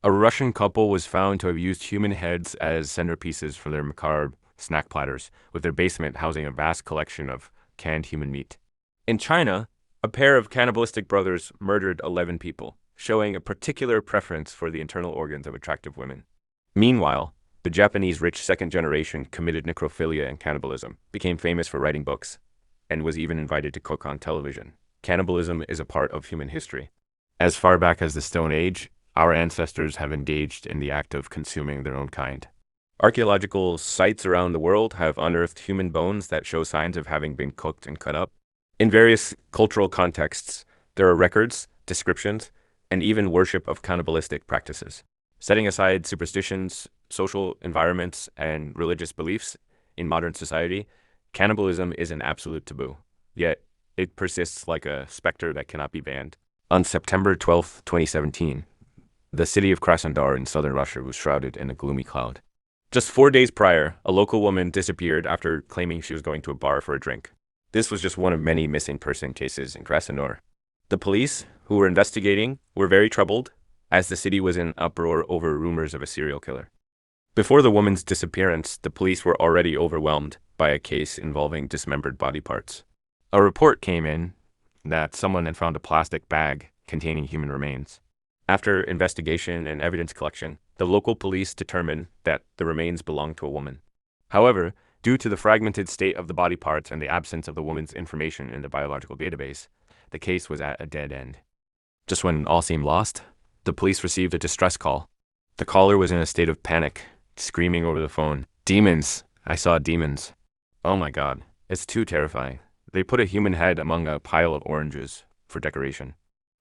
A Russian couple was found to have used human heads as centerpieces for their macabre snack platters, with their basement housing a vast collection of canned human meat. In China, a pair of cannibalistic brothers murdered 11 people, showing a particular preference for the internal organs of attractive women. Meanwhile, the Japanese rich second generation committed necrophilia and cannibalism, became famous for writing books, and was even invited to cook on television. Cannibalism is a part of human history. As far back as the Stone Age, our ancestors have engaged in the act of consuming their own kind. Archaeological sites around the world have unearthed human bones that show signs of having been cooked and cut up. In various cultural contexts, there are records, descriptions, and even worship of cannibalistic practices. Setting aside superstitions, social environments, and religious beliefs in modern society, cannibalism is an absolute taboo. Yet, it persists like a specter that cannot be banned. On September 12, 2017, the city of Krasnodar in southern Russia was shrouded in a gloomy cloud. Just 4 days prior, a local woman disappeared after claiming she was going to a bar for a drink. This was just one of many missing person cases in Krasnodar. The police, who were investigating, were very troubled, as the city was in uproar over rumors of a serial killer. Before the woman's disappearance, the police were already overwhelmed by a case involving dismembered body parts. A report came in that someone had found a plastic bag containing human remains. After investigation and evidence collection, the local police determined that the remains belonged to a woman. However, due to the fragmented state of the body parts and the absence of the woman's information in the biological database, the case was at a dead end. Just when all seemed lost, the police received a distress call. The caller was in a state of panic, screaming over the phone, "Demons! I saw demons." Oh my God, it's too terrifying. They put a human head among a pile of oranges for decoration.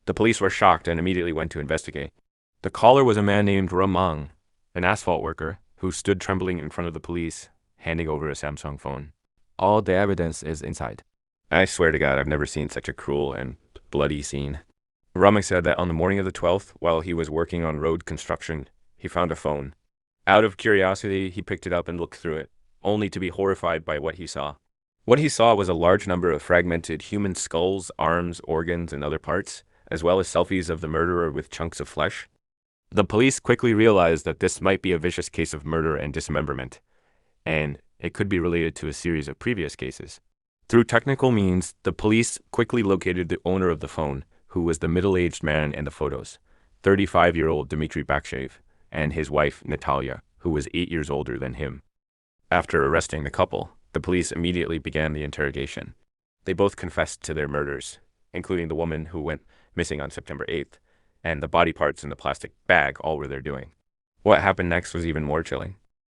The police were shocked and immediately went to investigate. The caller was a man named Ramang, an asphalt worker, who stood trembling in front of the police, handing over a Samsung phone. "All the evidence is inside." I swear to God, I've never seen such a cruel and bloody scene. Ramang said that on the morning of the 12th, while he was working on road construction, he found a phone. Out of curiosity, he picked it up and looked through it, only to be horrified by what he saw. What he saw was a large number of fragmented human skulls, arms, organs, and other parts, as well as selfies of the murderer with chunks of flesh. The police quickly realized that this might be a vicious case of murder and dismemberment, and it could be related to a series of previous cases. Through technical means, the police quickly located the owner of the phone, who was the middle-aged man in the photos, 35-year-old Dmitry Bakshev, and his wife, Natalia, who was 8 years older than him. After arresting the couple, the police immediately began the interrogation. They both confessed to their murders, including the woman who went missing on September 8th, and the body parts in the plastic bag all were their doing. What happened next was even more chilling.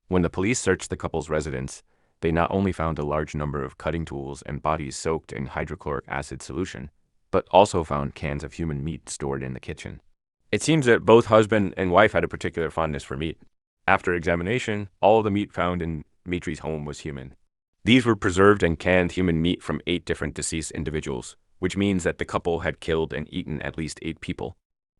When the police searched the couple's residence, they not only found a large number of cutting tools and bodies soaked in hydrochloric acid solution, but also found cans of human meat stored in the kitchen. It seems that both husband and wife had a particular fondness for meat. After examination, all of the meat found in Dmitry's home was human. These were preserved and canned human meat from 8 different deceased individuals, which means that the couple had killed and eaten at least 8 people.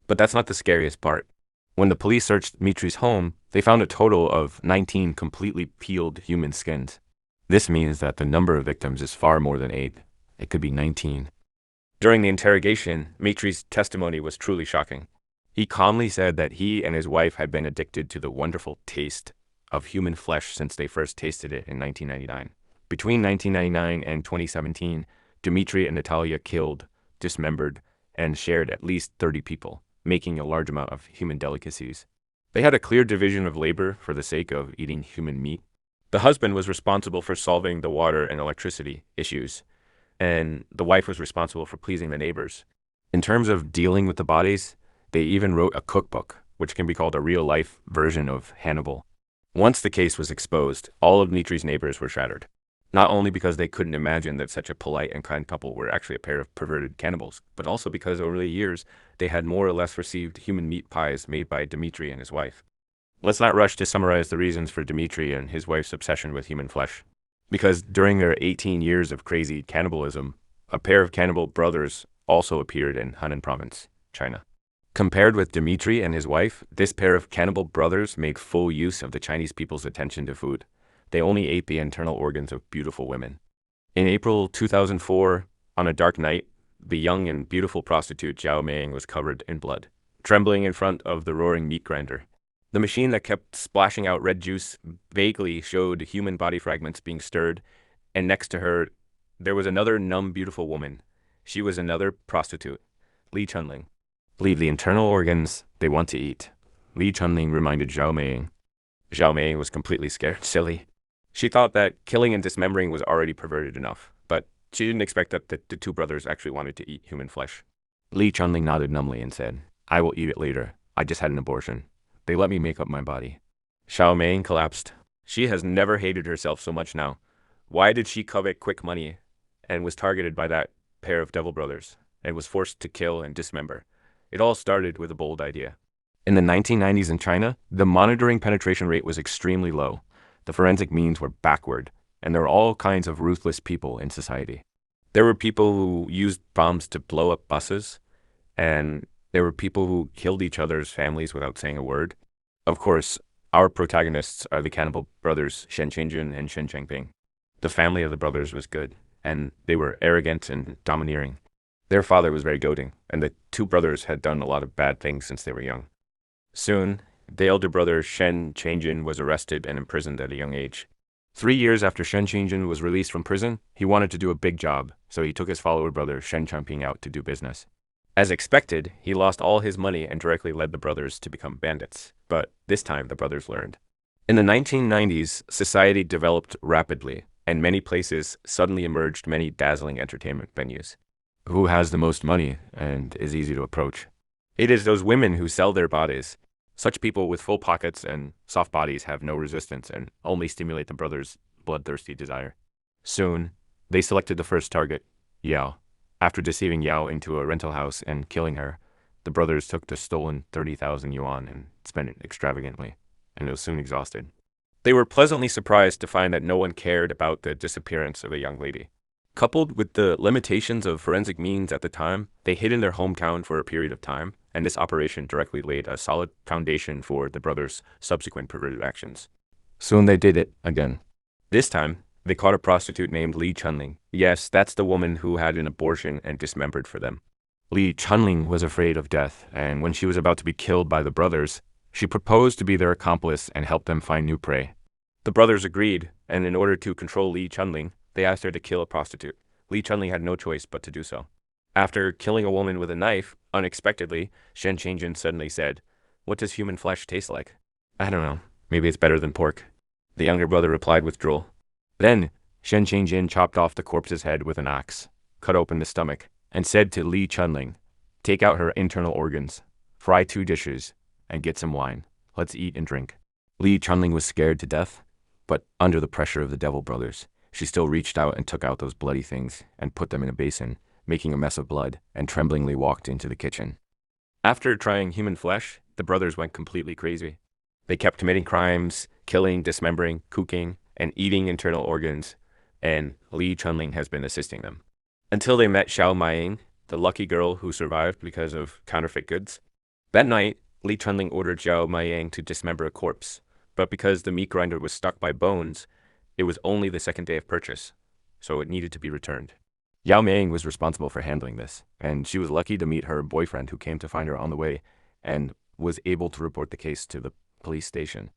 But that's not the scariest part. When the police searched Dmitry's home, they found a total of 19 completely peeled human skins. This means that the number of victims is far more than 8. It could be 19. During the interrogation, Dmitry's testimony was truly shocking. He calmly said that he and his wife had been addicted to the wonderful taste of human flesh since they first tasted it in 1999. Between 1999 and 2017, Dmitry and Natalia killed, dismembered, and shared at least 30 people, making a large amount of human delicacies. They had a clear division of labor for the sake of eating human meat. The husband was responsible for solving the water and electricity issues, and the wife was responsible for pleasing the neighbors. In terms of dealing with the bodies, they even wrote a cookbook, which can be called a real-life version of Hannibal. Once the case was exposed, all of Dmitry's neighbors were shattered. Not only because they couldn't imagine that such a polite and kind couple were actually a pair of perverted cannibals, but also because over the years, they had more or less received human meat pies made by Dmitry and his wife. Let's not rush to summarize the reasons for Dmitry and his wife's obsession with human flesh. Because during their 18 years of crazy cannibalism, a pair of cannibal brothers also appeared in Henan province, China. Compared with Dmitry and his wife, this pair of cannibal brothers made full use of the Chinese people's attention to food. They only ate the internal organs of beautiful women. In April 2004, on a dark night, the young and beautiful prostitute Zhao Ming was covered in blood, trembling in front of the roaring meat grinder. The machine that kept splashing out red juice vaguely showed human body fragments being stirred, and next to her, there was another numb, beautiful woman. She was another prostitute, Li Chunling. Leave the internal organs, they want to eat. Li Chunling reminded Zhao Mei. Zhao Mei was completely scared, silly. She thought that killing and dismembering was already perverted enough, but she didn't expect that the two brothers actually wanted to eat human flesh. Li Chunling nodded numbly and said, I will eat it later. I just had an abortion. They let me make up my body. Xiao Mei collapsed. She has never hated herself so much now. Why did she covet quick money and was targeted by that pair of devil brothers and was forced to kill and dismember? It all started with a bold idea. In the 1990s in China, the monitoring penetration rate was extremely low. The forensic means were backward, and there were all kinds of ruthless people in society. There were people who used bombs to blow up buses, and there were people who killed each other's families without saying a word. Of course, our protagonists are the cannibal brothers Shen Qingjun and Shen Changping. The family of the brothers was good, and they were arrogant and domineering. Their father was very doting, and the two brothers had done a lot of bad things since they were young. Soon, the elder brother Shen Qingjun was arrested and imprisoned at a young age. 3 years after Shen Qingjun was released from prison, he wanted to do a big job, so he took his follower brother Shen Changping out to do business. As expected, he lost all his money and directly led the brothers to become bandits, but this time the brothers learned. In the 1990s, society developed rapidly, and many places suddenly emerged many dazzling entertainment venues. Who has the most money and is easy to approach? It is those women who sell their bodies. Such people with full pockets and soft bodies have no resistance and only stimulate the brothers' bloodthirsty desire. Soon, they selected the first target, Yao. After deceiving Yao into a rental house and killing her, the brothers took the stolen 30,000 yuan and spent it extravagantly, and was soon exhausted. They were pleasantly surprised to find that no one cared about the disappearance of a young lady. Coupled with the limitations of forensic means at the time, they hid in their hometown for a period of time, and this operation directly laid a solid foundation for the brothers' subsequent perverted actions. Soon they did it again. This time, they caught a prostitute named Li Chunling. Yes, that's the woman who had an abortion and dismembered for them. Li Chunling was afraid of death, and when she was about to be killed by the brothers, she proposed to be their accomplice and help them find new prey. The brothers agreed, and in order to control Li Chunling, they asked her to kill a prostitute. Li Chunling had no choice but to do so. After killing a woman with a knife, unexpectedly, Shen Qingjun suddenly said, "What does human flesh taste like?" "I don't know. Maybe it's better than pork." The younger brother replied with drool. Then, Shen Qingjun chopped off the corpse's head with an axe, cut open the stomach, and said to Li Chunling, "Take out her internal organs, fry 2 dishes, and get some wine. Let's eat and drink." Li Chunling was scared to death, but under the pressure of the devil brothers, she still reached out and took out those bloody things and put them in a basin, making a mess of blood, and tremblingly walked into the kitchen. After trying human flesh, the brothers went completely crazy. They kept committing crimes, killing, dismembering, cooking, and eating internal organs, and Li Chunling has been assisting them. Until they met Xiao Maiying, the lucky girl who survived because of counterfeit goods. That night, Li Chunling ordered Xiao Maiying to dismember a corpse, but because the meat grinder was stuck by bones, it was only the second day of purchase, so it needed to be returned. Yao Ming was responsible for handling this, and she was lucky to meet her boyfriend who came to find her on the way and was able to report the case to the police station.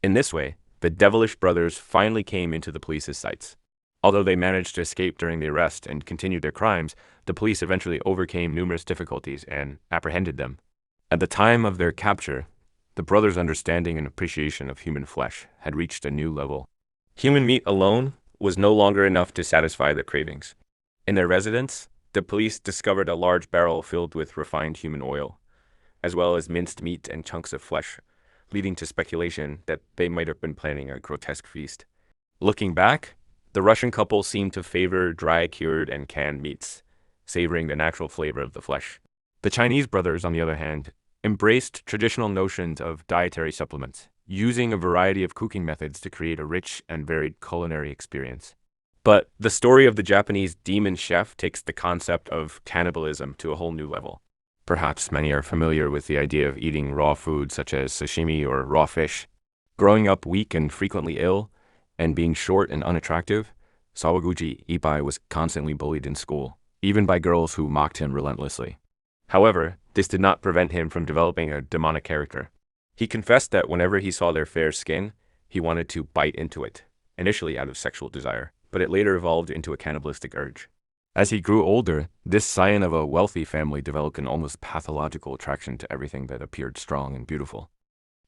In this way, the devilish brothers finally came into the police's sights. Although they managed to escape during the arrest and continued their crimes, the police eventually overcame numerous difficulties and apprehended them. At the time of their capture, the brothers' understanding and appreciation of human flesh had reached a new level. Human meat alone was no longer enough to satisfy their cravings. In their residence, the police discovered a large barrel filled with refined human oil, as well as minced meat and chunks of flesh, leading to speculation that they might have been planning a grotesque feast. Looking back, the Russian couple seemed to favor dry, cured, and canned meats, savoring the natural flavor of the flesh. The Chinese brothers, on the other hand, embraced traditional notions of dietary supplements, using a variety of cooking methods to create a rich and varied culinary experience. But the story of the Japanese demon chef takes the concept of cannibalism to a whole new level. Perhaps many are familiar with the idea of eating raw food such as sashimi or raw fish. Growing up weak and frequently ill, and being short and unattractive, Sawaguchi Ippei was constantly bullied in school, even by girls who mocked him relentlessly. However, this did not prevent him from developing a demonic character. He confessed that whenever he saw their fair skin, he wanted to bite into it, initially out of sexual desire, but it later evolved into a cannibalistic urge. As he grew older, this scion of a wealthy family developed an almost pathological attraction to everything that appeared strong and beautiful.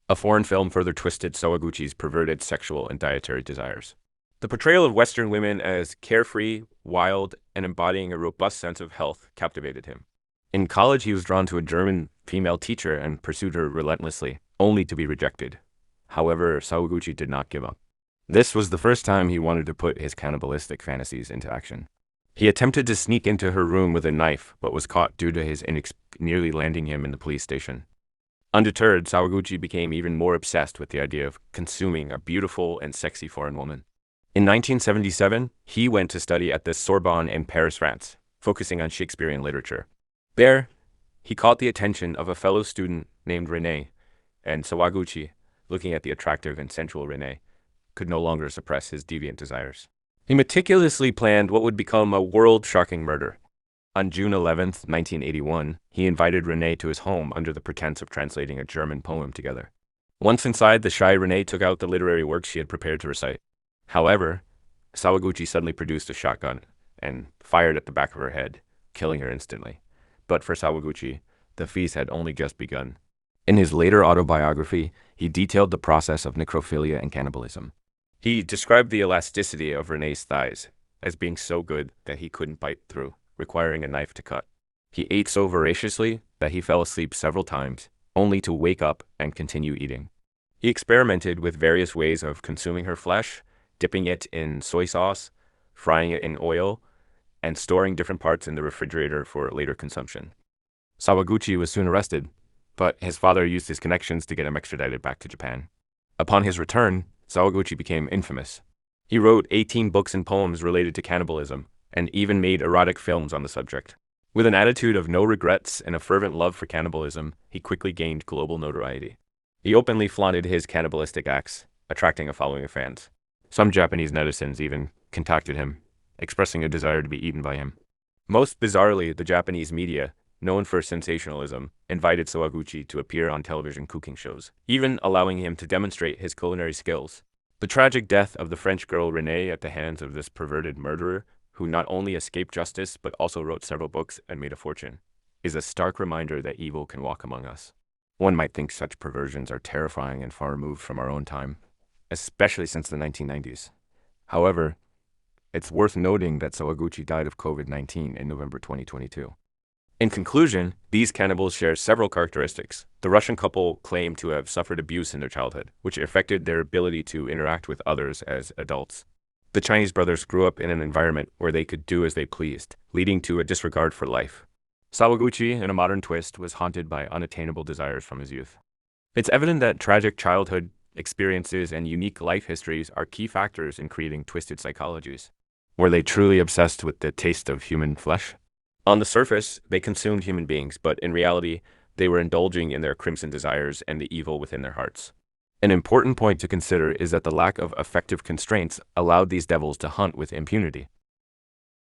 A foreign film further twisted Sawaguchi's perverted sexual and dietary desires. The portrayal of Western women as carefree, wild, and embodying a robust sense of health captivated him. In college, he was drawn to a German female teacher and pursued her relentlessly, only to be rejected. However, Sawaguchi did not give up. This was the first time he wanted to put his cannibalistic fantasies into action. He attempted to sneak into her room with a knife, but was caught due to his nearly landing him in the police station. Undeterred, Sawaguchi became even more obsessed with the idea of consuming a beautiful and sexy foreign woman. In 1977, he went to study at the Sorbonne in Paris, France, focusing on Shakespearean literature. There, he caught the attention of a fellow student named René, and Sawaguchi, looking at the attractive and sensual René, could no longer suppress his deviant desires. He meticulously planned what would become a world-shocking murder. On June 11, 1981, he invited René to his home under the pretense of translating a German poem together. Once inside, the shy René took out the literary works she had prepared to recite. However, Sawaguchi suddenly produced a shotgun and fired at the back of her head, killing her instantly. But for Sawaguchi, the feast had only just begun. In his later autobiography, he detailed the process of necrophilia and cannibalism. He described the elasticity of René's thighs as being so good that he couldn't bite through, requiring a knife to cut. He ate so voraciously that he fell asleep several times, only to wake up and continue eating. He experimented with various ways of consuming her flesh, dipping it in soy sauce, frying it in oil, and storing different parts in the refrigerator for later consumption. Sawaguchi was soon arrested, but his father used his connections to get him extradited back to Japan. Upon his return, Sawaguchi became infamous. He wrote 18 books and poems related to cannibalism, and even made erotic films on the subject. With an attitude of no regrets and a fervent love for cannibalism, he quickly gained global notoriety. He openly flaunted his cannibalistic acts, attracting a following of fans. Some Japanese netizens even contacted him, expressing a desire to be eaten by him. Most bizarrely, the Japanese media, known for sensationalism, invited Sawaguchi to appear on television cooking shows, even allowing him to demonstrate his culinary skills. The tragic death of the French girl Renée at the hands of this perverted murderer, who not only escaped justice but also wrote several books and made a fortune, is a stark reminder that evil can walk among us. One might think such perversions are terrifying and far removed from our own time, especially since the 1990s. However, it's worth noting that Sawaguchi died of COVID-19 in November 2022. In conclusion, these cannibals share several characteristics. The Russian couple claimed to have suffered abuse in their childhood, which affected their ability to interact with others as adults. The Chinese brothers grew up in an environment where they could do as they pleased, leading to a disregard for life. Sawaguchi, in a modern twist, was haunted by unattainable desires from his youth. It's evident that tragic childhood experiences and unique life histories are key factors in creating twisted psychologies. Were they truly obsessed with the taste of human flesh? On the surface, they consumed human beings, but in reality, they were indulging in their crimson desires and the evil within their hearts. An important point to consider is that the lack of effective constraints allowed these devils to hunt with impunity.